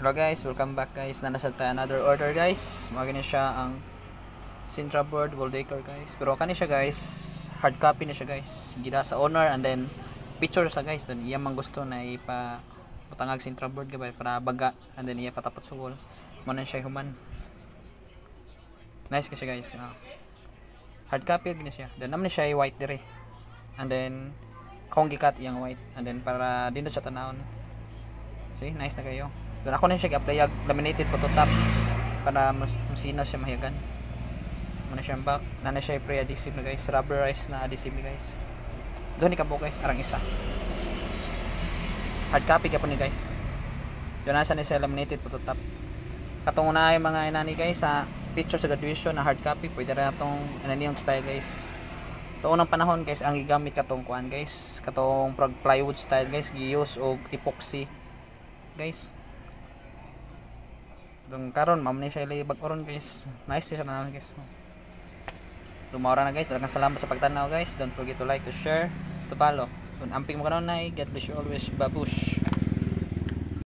Hello guys, welcome back guys. Nasa tayo another order guys. Magani siya ang Sintra board wall decor guys. Pero kani siya guys, hard copy na siya guys. Gida sa owner and then picture sa guys. Then iya man gusto na ipa putangag Sintra board gabay para baga and then iya patapat sa wall. Mo na siya human. Nice kasi guys. Hard copy gini siya. Then naman siya white dire. And then akong gikat iyang white and then para din siya tanawon. See, nice na kayo. Doon ako na siya i-apply laminated po to top para masinaw siya mahiyagan. Muna siya back. Nana siya pre-adhesive na guys. Rubberized na adhesive na guys. Doon ikabo guys. Arang isa. Hard copy ka po ni guys. Doon na siya laminated po to top. Katong na yung mga inani guys sa picture sa graduation na hard copy. Pwede rin itong yung style guys. Ito unang panahon guys ang gigamit katong kuan guys. Katong plywood style guys. Giyos o epoxy guys. Dong karon ma'am ni siya ilibag karon guys. Nice siya na guys. Lumawra na guys. Daghang salamat sa pagtanaw guys. Don't forget to like, to share, to follow. Kung amping mo karon na, God bless you always. Babush.